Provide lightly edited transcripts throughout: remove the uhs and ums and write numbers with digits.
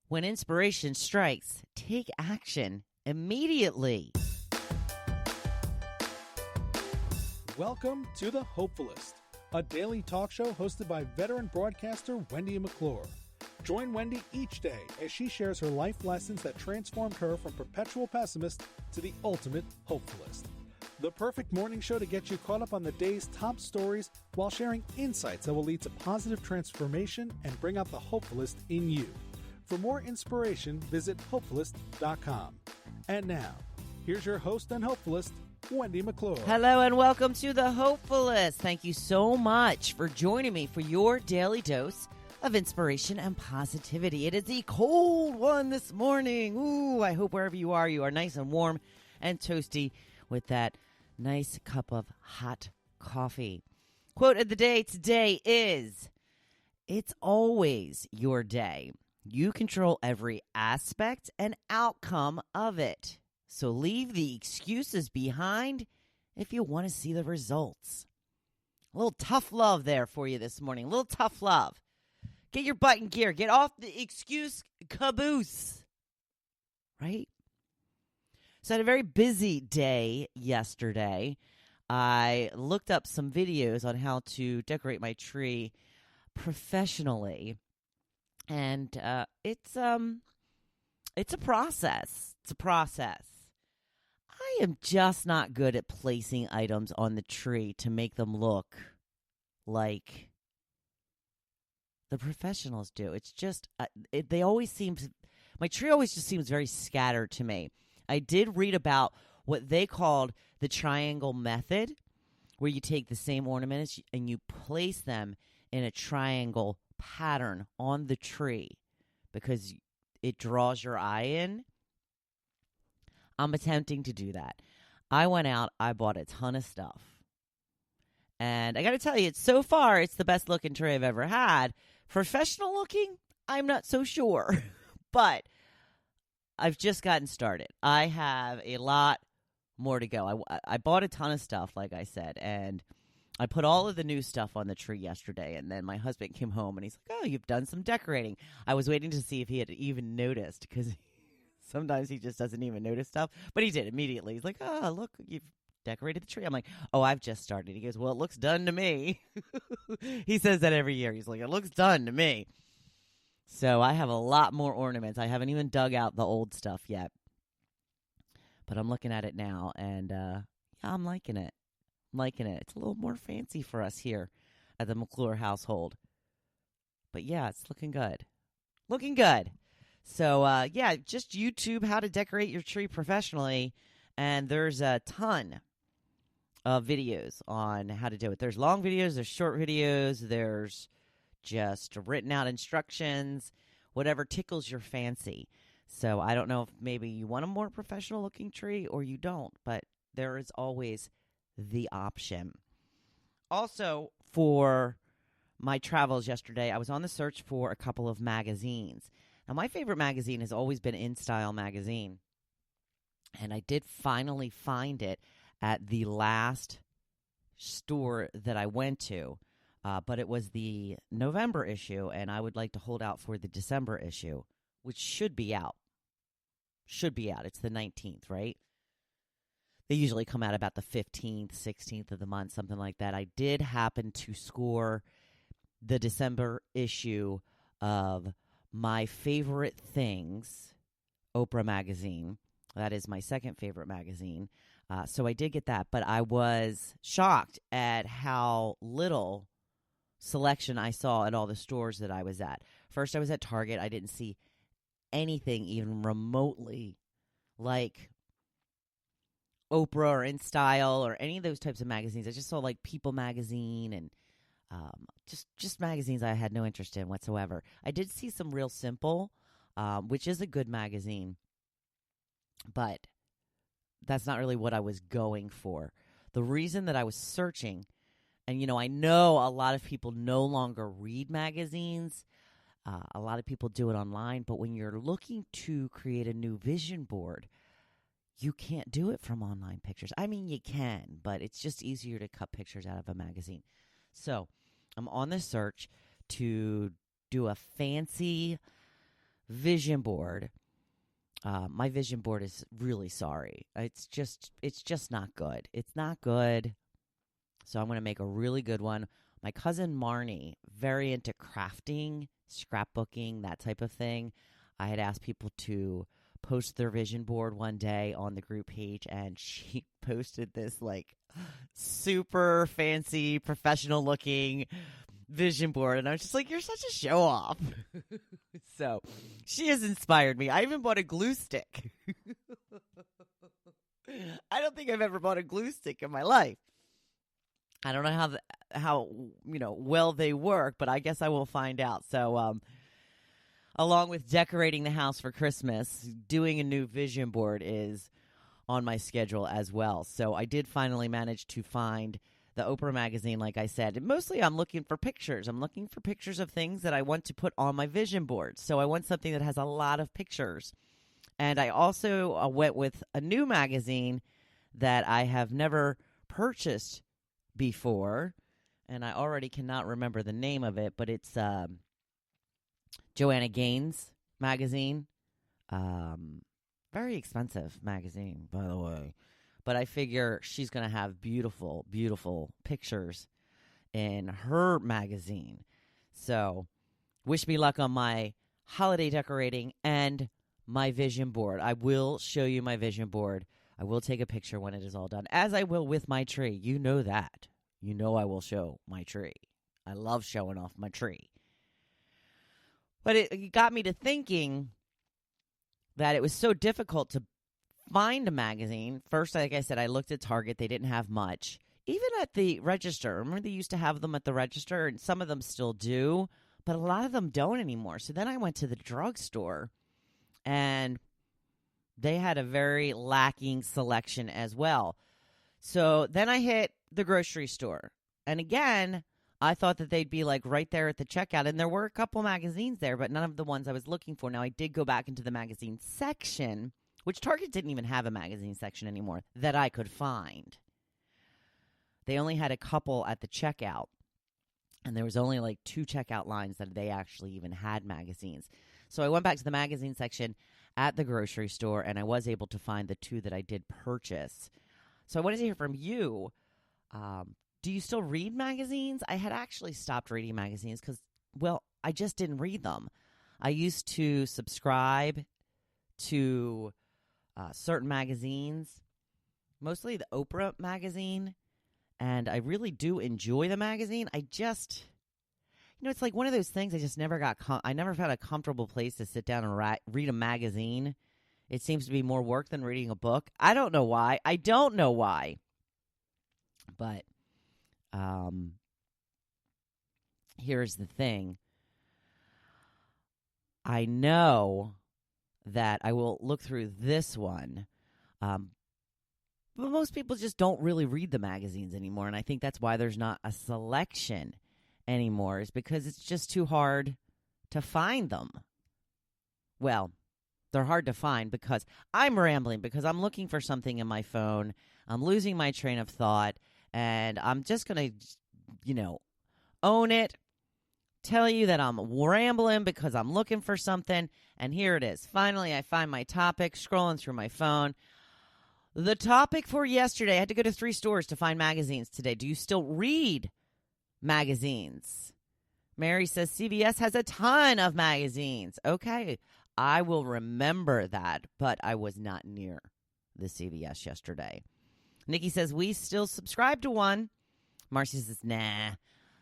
When inspiration strikes, take action immediately. Welcome to the Hopefulist, a daily talk show hosted by veteran broadcaster Wendy McClure. Join Wendy each day as she shares her life lessons that transformed her from perpetual pessimist to the ultimate hopefulist. The perfect morning show to get you caught up on the day's top stories while sharing insights that will lead to positive transformation and bring out the hopefulist in you. For more inspiration, visit Hopefulist.com. And now, here's your host and hopefulist, Wendy McClure. Hello and welcome to the Hopefulist. Thank you so much for joining me for your daily dose of inspiration and positivity. It is a cold one this morning. Ooh, I hope wherever you are nice and warm and toasty with that nice cup of hot coffee. Quote of the day today is, "It's always your day. You control every aspect and outcome of it. So leave the excuses behind if you want to see the results." A little tough love there for you this morning. A little tough love. Get your butt in gear. Get off the excuse caboose. Right? So I had a very busy day yesterday. I looked up some videos on how to decorate my tree professionally. And it's a process. It's a process. I am just not good at placing items on the tree to make them look like the professionals do. It's just, my tree always just seems very scattered to me. I did read about what they called the triangle method, where you take the same ornaments and you place them in a triangle pattern on the tree because it draws your eye in. I'm attempting to do that. I went out, I bought a ton of stuff. And I got to tell you, so far, it's the best looking tree I've ever had. Professional looking, I'm not so sure. But I've just gotten started. I have a lot more to go. I bought a ton of stuff, like I said, and I put all of the new stuff on the tree yesterday, and then my husband came home, and he's like, "Oh, you've done some decorating." I was waiting to see if he had even noticed, because sometimes he just doesn't even notice stuff, but he did immediately. He's like, "Oh, look, you've decorated the tree." I'm like, "Oh, I've just started." He goes, "Well, it looks done to me." He says that every year. He's like, "It looks done to me." So I have a lot more ornaments. I haven't even dug out the old stuff yet, but I'm looking at it now, and yeah, I'm liking it. It's a little more fancy for us here at the McClure household. But yeah, it's looking good. Looking good. So yeah, just YouTube how to decorate your tree professionally. And there's a ton of videos on how to do it. There's long videos, there's short videos, there's just written out instructions, whatever tickles your fancy. So I don't know if maybe you want a more professional looking tree or you don't, but there is always the option. Also, for my travels yesterday, I was on the search for a couple of magazines. Now, my favorite magazine has always been In Style magazine, and I did finally find it at the last store that I went to, but it was the November issue, and I would like to hold out for the December issue, which should be out. It's the 19th, right? They usually come out about the 15th, 16th of the month, something like that. I did happen to score the December issue of My Favorite Things, Oprah magazine. That is my second favorite magazine. So I did get that, but I was shocked at how little selection I saw at all the stores that I was at. First, I was at Target. I didn't see anything even remotely like Oprah or In Style or any of those types of magazines. I just saw like People magazine and just magazines I had no interest in whatsoever. I did see some Real Simple, which is a good magazine, but that's not really what I was going for. The reason that I was searching, and I know a lot of people no longer read magazines. A lot of people do it online, but when you're looking to create a new vision board, you can't do it from online pictures. I mean, you can, but it's just easier to cut pictures out of a magazine. So I'm on the search to do a fancy vision board. My vision board is really sorry. It's just not good. It's not good. So I'm going to make a really good one. My cousin Marnie, very into crafting, scrapbooking, that type of thing. I had asked people to post their vision board one day on the group page, and she posted this like super fancy, professional looking vision board, and I was just like, you're such a show off. So she has inspired me. I even bought a glue stick. I don't think I've ever bought a glue stick in my life. I don't know how well they work, but I guess I will find out. So along with decorating the house for Christmas, doing a new vision board is on my schedule as well. So I did finally manage to find the Oprah magazine, like I said. And mostly I'm looking for pictures. I'm looking for pictures of things that I want to put on my vision board. So I want something that has a lot of pictures. And I also went with a new magazine that I have never purchased before. And I already cannot remember the name of it, but it's Joanna Gaines magazine. Very expensive magazine, by the way. But I figure she's going to have beautiful, beautiful pictures in her magazine. So wish me luck on my holiday decorating and my vision board. I will show you my vision board. I will take a picture when it is all done, as I will with my tree. You know that. You know I will show my tree. I love showing off my tree. But it got me to thinking that it was so difficult to find a magazine. First, like I said, I looked at Target. They didn't have much. Even at the register. Remember they used to have them at the register, and some of them still do, but a lot of them don't anymore. So then I went to the drugstore, and they had a very lacking selection as well. So then I hit the grocery store. And again, I thought that they'd be like right there at the checkout. And there were a couple magazines there, but none of the ones I was looking for. Now, I did go back into the magazine section, which Target didn't even have a magazine section anymore that I could find. They only had a couple at the checkout. And there was only like 2 checkout lines that they actually even had magazines. So I went back to the magazine section at the grocery store, and I was able to find the 2 that I did purchase. So I wanted to hear from you. Do you still read magazines? I had actually stopped reading magazines because, well, I just didn't read them. I used to subscribe to certain magazines, mostly the Oprah magazine, and I really do enjoy the magazine. I just, it's like one of those things I just never got, I never found a comfortable place to sit down and read a magazine. It seems to be more work than reading a book. I don't know why. But here's the thing. I know that I will look through this one, but most people just don't really read the magazines anymore, and I think that's why there's not a selection anymore, is because it's just too hard to find them. Well, they're hard to find because I'm rambling, because I'm looking for something in my phone. I'm losing my train of thought, and I'm just going to, own it, tell you that I'm rambling because I'm looking for something, and here it is. Finally, I find my topic, scrolling through my phone. The topic for yesterday, I had to go to 3 stores to find magazines today. Do you still read magazines? Mary says CBS has a ton of magazines. Okay, I will remember that, but I was not near the CVS yesterday. Nikki says, we still subscribe to one. Marcy says, nah.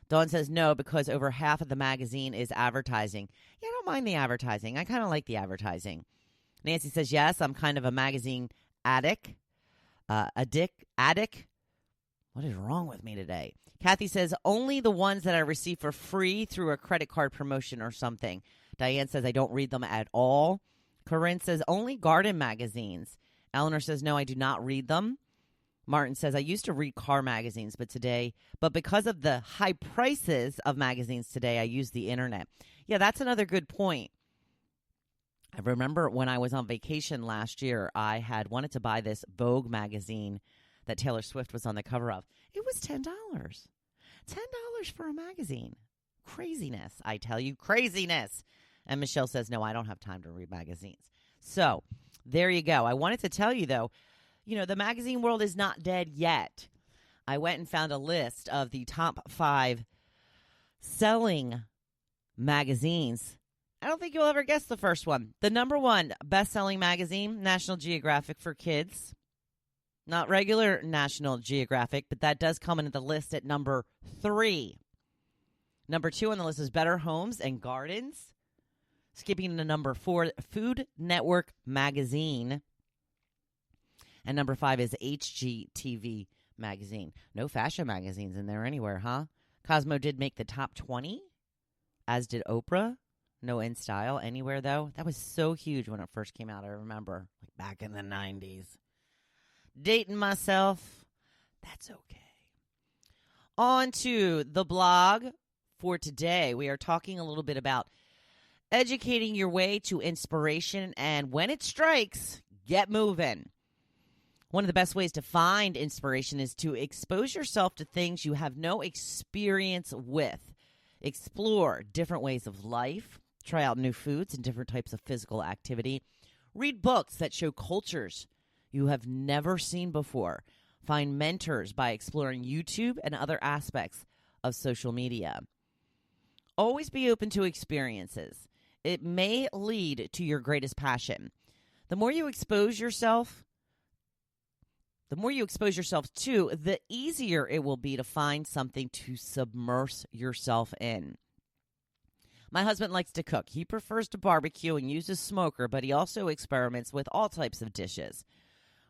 Dawn says, no, because over half of the magazine is advertising. Yeah, I don't mind the advertising. I kind of like the advertising. Nancy says, yes, I'm kind of a magazine addict. Addict. What is wrong with me today? Kathy says, only the ones that I receive for free through a credit card promotion or something. Diane says, I don't read them at all. Corinne says, only garden magazines. Eleanor says, no, I do not read them. Martin says, I used to read car magazines, but because of the high prices of magazines today, I use the internet. Yeah, that's another good point. I remember when I was on vacation last year, I had wanted to buy this Vogue magazine that Taylor Swift was on the cover of. It was $10. $10 for a magazine. Craziness, I tell you, craziness. And Michelle says, no, I don't have time to read magazines. So there you go. I wanted to tell you, though, the magazine world is not dead yet. I went and found a list of the top 5 selling magazines. I don't think you'll ever guess the first one. The number 1 best-selling magazine, National Geographic for kids. Not regular National Geographic, but that does come into the list at number 3. Number 2 on the list is Better Homes and Gardens. Skipping to number 4, Food Network Magazine. And number 5 is HGTV Magazine. No fashion magazines in there anywhere, huh? Cosmo did make the top 20, as did Oprah. No InStyle anywhere, though. That was so huge when it first came out, I remember. Like back in the 90s. Dating myself. That's okay. On to the blog for today. We are talking a little bit about educating your way to inspiration, and when it strikes, get moving. One of the best ways to find inspiration is to expose yourself to things you have no experience with. Explore different ways of life. Try out new foods and different types of physical activity. Read books that show cultures you have never seen before. Find mentors by exploring YouTube and other aspects of social media. Always be open to experiences. It may lead to your greatest passion. The more you expose yourself to, the easier it will be to find something to submerge yourself in. My husband likes to cook. He prefers to barbecue and use a smoker, but he also experiments with all types of dishes.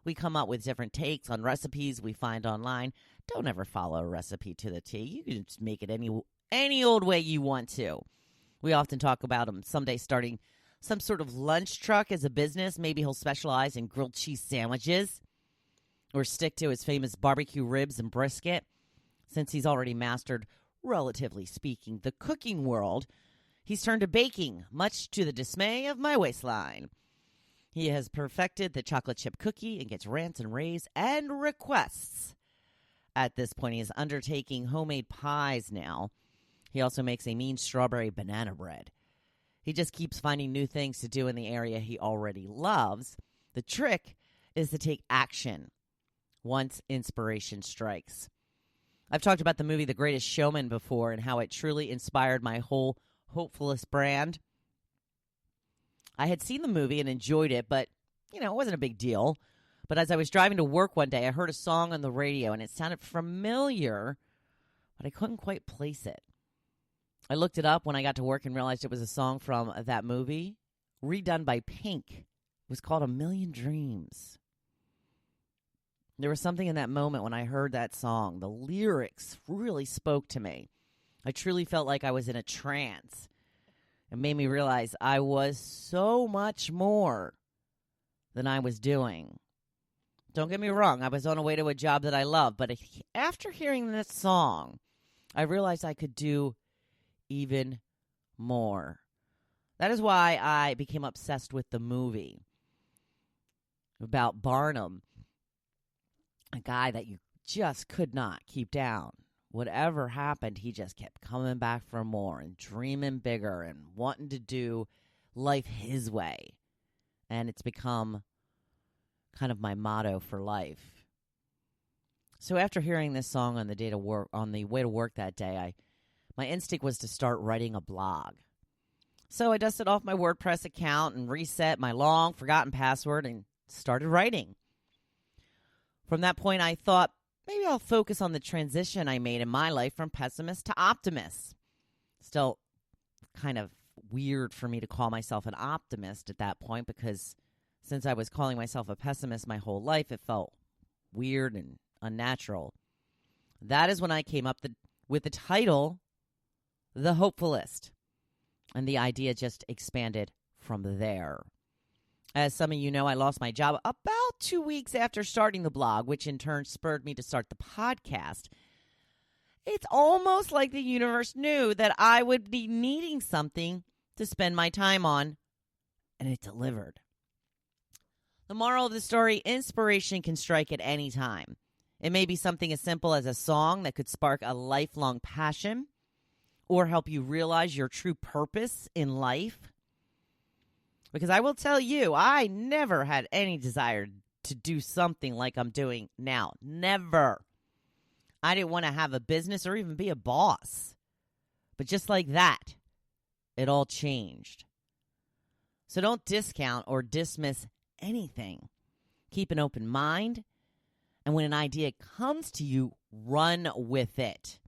We come up with different takes on recipes we find online. Don't ever follow a recipe to the T. You can just make it any old way you want to. We often talk about him someday starting some sort of lunch truck as a business. Maybe he'll specialize in grilled cheese sandwiches or stick to his famous barbecue ribs and brisket. Since he's already mastered, relatively speaking, the cooking world, he's turned to baking, much to the dismay of my waistline. He has perfected the chocolate chip cookie and gets rants and raves and requests. At this point, he is undertaking homemade pies now. He also makes a mean strawberry banana bread. He just keeps finding new things to do in the area he already loves. The trick is to take action once inspiration strikes. I've talked about the movie The Greatest Showman before and how it truly inspired my whole Hopefulist brand. I had seen the movie and enjoyed it, but, it wasn't a big deal. But as I was driving to work one day, I heard a song on the radio, and it sounded familiar, but I couldn't quite place it. I looked it up when I got to work and realized it was a song from that movie, redone by Pink. It was called A Million Dreams. There was something in that moment when I heard that song. The lyrics really spoke to me. I truly felt like I was in a trance. It made me realize I was so much more than I was doing. Don't get me wrong, I was on a way to a job that I love, but after hearing this song, I realized I could do even more. That is why I became obsessed with the movie about Barnum, a guy that you just could not keep down. Whatever happened, he just kept coming back for more and dreaming bigger and wanting to do life his way. And it's become kind of my motto for life. So after hearing this song on the way to work that day, my instinct was to start writing a blog. So I dusted off my WordPress account and reset my long forgotten password and started writing. From that point, I thought, maybe I'll focus on the transition I made in my life from pessimist to optimist. Still kind of weird for me to call myself an optimist at that point because since I was calling myself a pessimist my whole life, it felt weird and unnatural. That is when I came up with the title, The Hopefulist. And the idea just expanded from there. As some of you know, I lost my job about 2 weeks after starting the blog, which in turn spurred me to start the podcast. It's almost like the universe knew that I would be needing something to spend my time on, and it delivered. The moral of the story, inspiration can strike at any time. It may be something as simple as a song that could spark a lifelong passion or help you realize your true purpose in life. Because I will tell you, I never had any desire to do something like I'm doing now. Never. I didn't want to have a business or even be a boss. But just like that, it all changed. So don't discount or dismiss anything. Keep an open mind. And when an idea comes to you, run with it.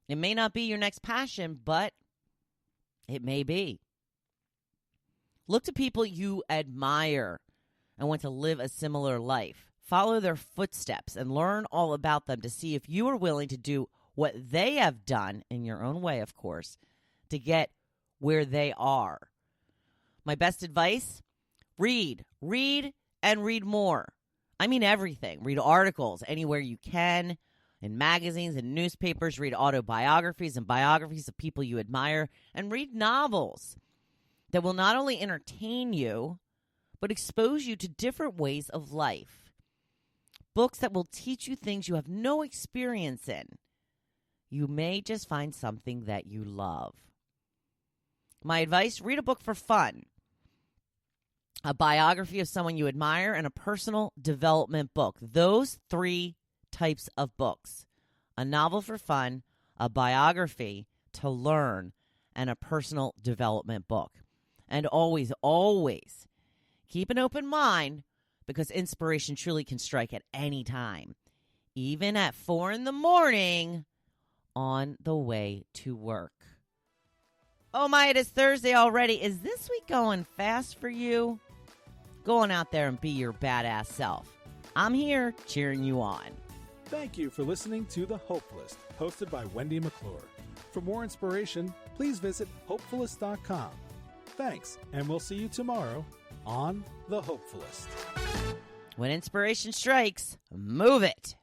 It may not be your next passion, but it may be. Look to people you admire and want to live a similar life. Follow their footsteps and learn all about them to see if you are willing to do what they have done, in your own way, of course, to get where they are. My best advice? Read, and read more. I mean everything. Read articles anywhere you can, in magazines and newspapers. Read autobiographies and biographies of people you admire, and read novels that will not only entertain you, but expose you to different ways of life. Books that will teach you things you have no experience in. You may just find something that you love. My advice, read a book for fun. A biography of someone you admire, and a personal development book. Those 3 types of books. A novel for fun, a biography to learn, and a personal development book. And always, always keep an open mind, because inspiration truly can strike at any time. Even at 4 a.m. on the way to work. Oh my, it is Thursday already. Is this week going fast for you? Go on out there and be your badass self. I'm here cheering you on. Thank you for listening to The Hopefulist, hosted by Wendy McClure. For more inspiration, please visit Hopefulist.com. Thanks, and we'll see you tomorrow on The Hopefulist. When inspiration strikes, move it.